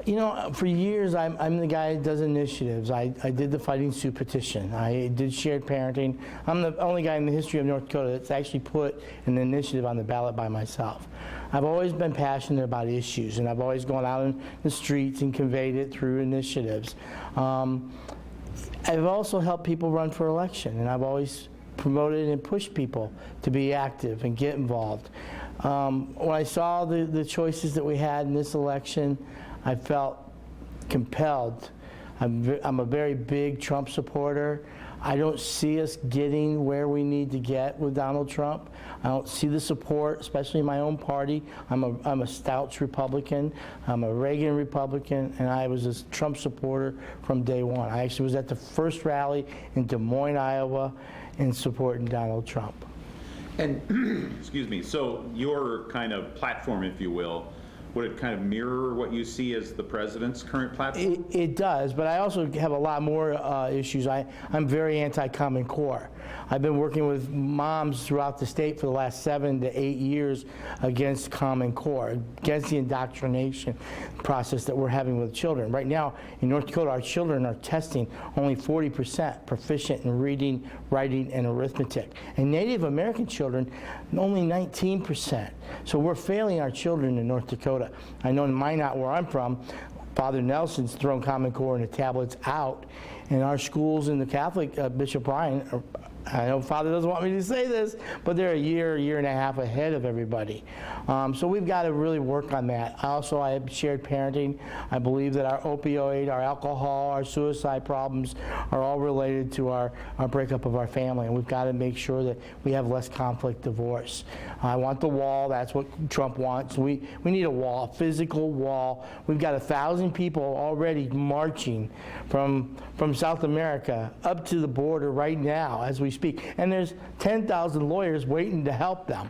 You know, for years, I'm the guy that does initiatives. I did the Fighting Sioux petition. I did shared parenting. I'm the only guy in the history of North Dakota that's actually put an initiative on the ballot by myself. I've always been passionate about issues, and I've always gone out in the streets and conveyed it through initiatives. I've also helped people run for election, and I've always promoted and pushed people to be active and get involved. When I saw the choices that we had in this election, I felt compelled. I'm a very big Trump supporter. I don't see us getting where we need to get with Donald Trump. I don't see the support, especially in my own party. I'm a Stouts Republican. I'm a Reagan Republican, and I was a Trump supporter from day one. I actually was at the first rally in Des Moines, Iowa, in supporting Donald Trump. And, excuse me, so your kind of platform, if you will, would it kind of mirror what you see as the president's current platform? It does, but I also have a lot more issues. I'm very anti-Common Core. I've been working with moms throughout the state for the last 7 to 8 years against Common Core, against the indoctrination process that we're having with children. Right now, in North Dakota, our children are testing only 40% proficient in reading, writing, and arithmetic. And Native American children, only 19%. So we're failing our children in North Dakota. I know in Minot, where I'm from, Father Nelson's thrown Common Core and the tablets out. And our schools in the Catholic, Bishop Bryan, I know Father doesn't want me to say this, but they're a year and a half ahead of everybody. So we've got to really work on that. Also, I have shared parenting. I believe that our opioid, our alcohol, our suicide problems are all related to our breakup of our family, and we've got to make sure that we have less conflict divorce. I want the wall. That's what Trump wants. We need a wall, a physical wall. We've got 1,000 people already marching from South America up to the border right now as we speak. And there's 10,000 lawyers waiting to help them.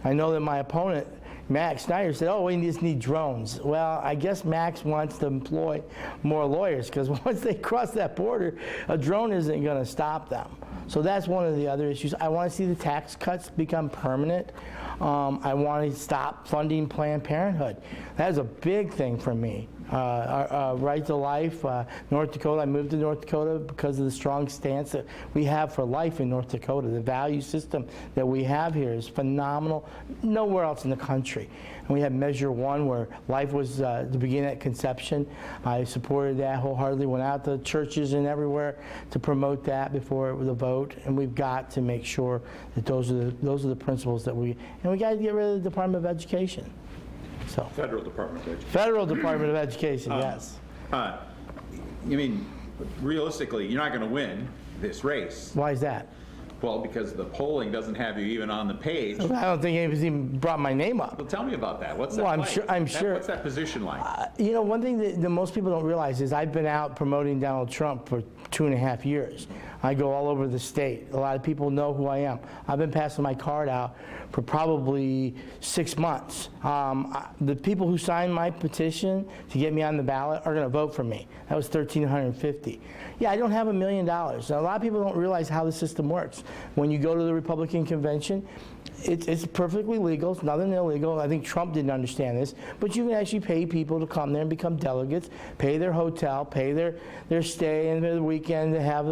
I know that my opponent, Max Snyder, said, oh, we just need drones. Well, I guess Max wants to employ more lawyers, because once they cross that border, a drone isn't going to stop them. So that's one of the other issues. I want to see the tax cuts become permanent. I want to stop funding Planned Parenthood. That is a big thing for me. Right to life, North Dakota. I moved to North Dakota because of the strong stance that we have for life in North Dakota. The value system that we have here is phenomenal. Nowhere else in the country. And we have Measure 1, where life was to begin at conception. I supported that wholeheartedly. Went out to churches and everywhere to promote that before the vote. And we've got to make sure that those are the principles that we got to get rid of the Department of Education. So, Federal Department of Education. Federal Department of Education, yes. I mean, realistically, you're not going to win this race. Why is that? Well, because the polling doesn't have you even on the page. I don't think anybody's even brought my name up. Well, tell me about that. What's that well, like? I'm sure. What's that position like? You know, one thing that most people don't realize is I've been out promoting Donald Trump for 2.5 years. I go all over the state. A lot of people know who I am. I've been passing my card out for probably 6 months. The people who signed my petition to get me on the ballot are going to vote for me. That was 1,350. Yeah, I don't have $1 million. Now, a lot of people don't realize how the system works. When you go to the Republican convention, it's perfectly legal. It's nothing illegal. I think Trump didn't understand this, but you can actually pay people to come there and become delegates, pay their hotel, pay their stay and their weekend to have,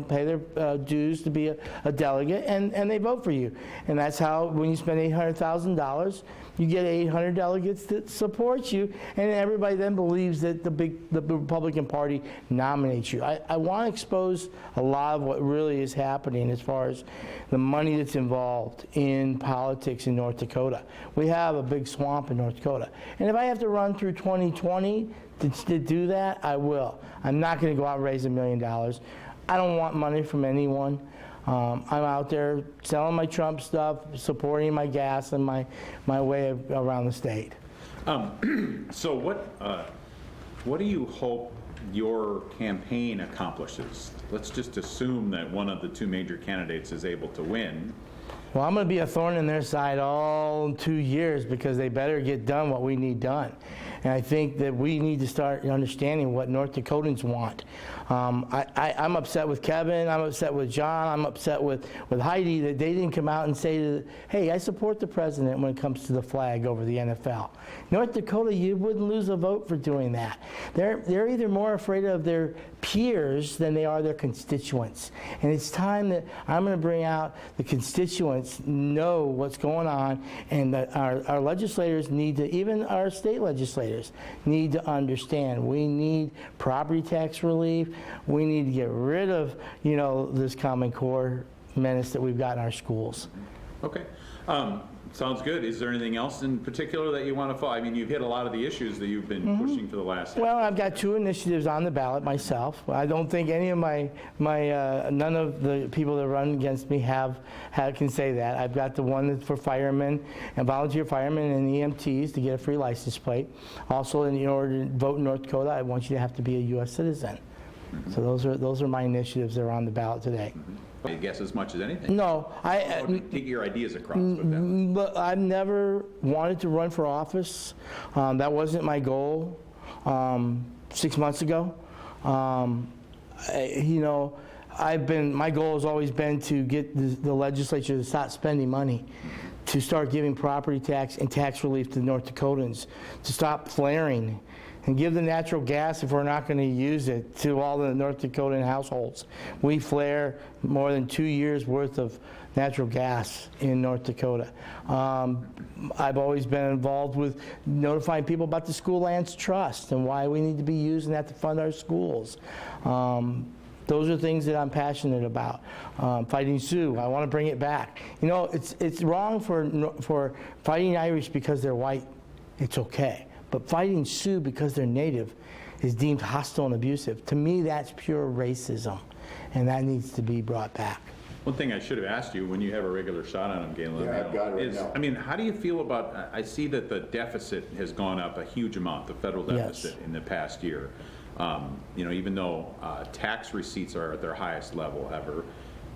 pay their dues to be a delegate, and they vote for you. And that's how, when you spend $800,000, you get 800 delegates that support you, and everybody then believes that the Republican Party nominates you. I want to expose a lot of what really is happening as far as the money that's involved in politics in North Dakota. We have a big swamp in North Dakota. And if I have to run through 2020 to do that, I will. I'm not going to go out and raise $1 million. I don't want money from anyone. I'm out there selling my Trump stuff, supporting my gas and my way around the state. So what do you hope your campaign accomplishes? Let's just assume that one of the two major candidates is able to win. Well, I'm going to be a thorn in their side all 2 years, because they better get done what we need done. And I think that we need to start understanding what North Dakotans want. I'm upset with Kevin, I'm upset with John, I'm upset with Heidi that they didn't come out and say, hey, I support the president when it comes to the flag over the NFL. North Dakota, you wouldn't lose a vote for doing that. They're either more afraid of their peers than they are their constituents. And it's time that I'm going to bring out the constituents know what's going on, and that our legislators need to, even our state legislators, need to understand. We need property tax relief. We need to get rid of, this Common Core menace that we've got in our schools. Okay. Sounds good. Is there anything else in particular that you want to follow? I mean, you've hit a lot of the issues that you've been pushing for the last. Well, I've got 2 initiatives on the ballot myself. I don't think any of none of the people that run against me can say that. I've got the one that's for firemen and volunteer firemen and EMTs to get a free license plate. Also, in order to vote in North Dakota, I want you to have to be a U.S. citizen. So those are my initiatives that are on the ballot today. I guess as much as anything. No, Take your ideas across with them. but I've never wanted to run for office. That wasn't my goal 6 months ago. My goal has always been to get the legislature to stop spending money, to start giving property tax and tax relief to North Dakotans, to stop flaring, and give the natural gas, if we're not going to use it, to all the North Dakotan households. We flare more than 2 years' worth of natural gas in North Dakota. I've always been involved with notifying people about the School Lands Trust and why we need to be using that to fund our schools. Those are things that I'm passionate about. Fighting Sioux, I want to bring it back. It's wrong for fighting Irish because they're white. It's okay. But fighting Sioux because they're native is deemed hostile and abusive. To me, that's pure racism, and that needs to be brought back. One thing I should have asked you when you have a regular shot on him, Galen, Yeah, I've got it right now. I mean, how do you feel about, I see that the deficit has gone up a huge amount, the federal deficit in the past year. Even though tax receipts are at their highest level ever,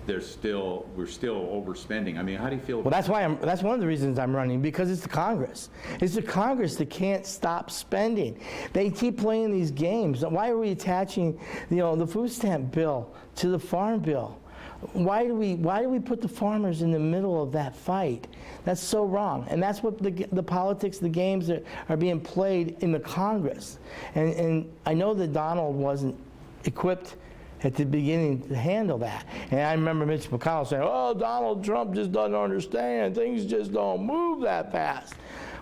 we're still overspending. I mean, how do you feel? Well, that's one of the reasons I'm running, because it's the Congress. It's the Congress that can't stop spending. They keep playing these games. Why are we attaching, the food stamp bill to the farm bill? Why do we put the farmers in the middle of that fight? That's so wrong. And that's what the politics, the games that are being played in the Congress. And I know that Donald wasn't equipped at the beginning to handle that. And I remember Mitch McConnell saying, oh, Donald Trump just doesn't understand. Things just don't move that fast.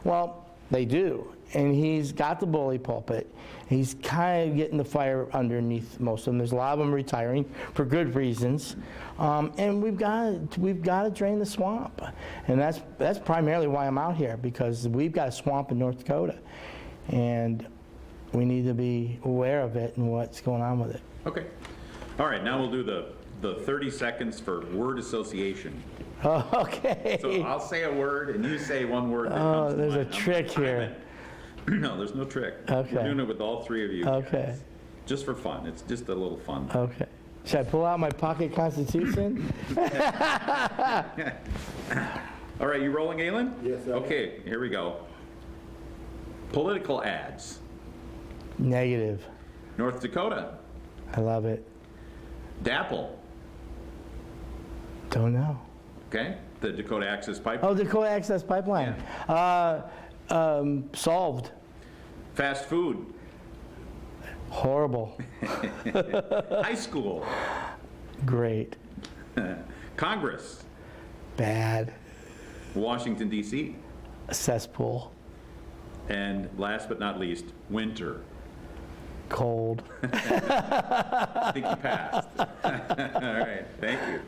Well, they do. And he's got the bully pulpit. He's kind of getting the fire underneath most of them. There's a lot of them retiring for good reasons. And we've got to drain the swamp. And that's primarily why I'm out here, because we've got a swamp in North Dakota. And we need to be aware of it and what's going on with it. Okay. All right, now we'll do the 30 seconds for word association. Oh, okay. So I'll say a word and you say one word that Oh, comes to there's a mind. trick here. No, there's no trick. Okay. We're doing it with all 3 of you. Okay. Guys. Just for fun. It's just a little fun. Okay. Should I pull out my pocket constitution? All right, you rolling, Galen? Yes, I am. Okay, here we go. Political ads. Negative. North Dakota. I love it. DAPL. Don't know. Okay, the Dakota Access Pipeline. Oh, Dakota Access Pipeline. Solved. Fast food. Horrible. High school. Great. Congress. Bad. Washington, D.C. Cesspool. And last but not least, winter. Cold. I think you passed. All right, thank you.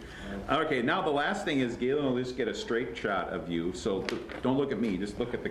Okay, now the last thing is Galen will just get a straight shot of you, so don't look at me, just look at the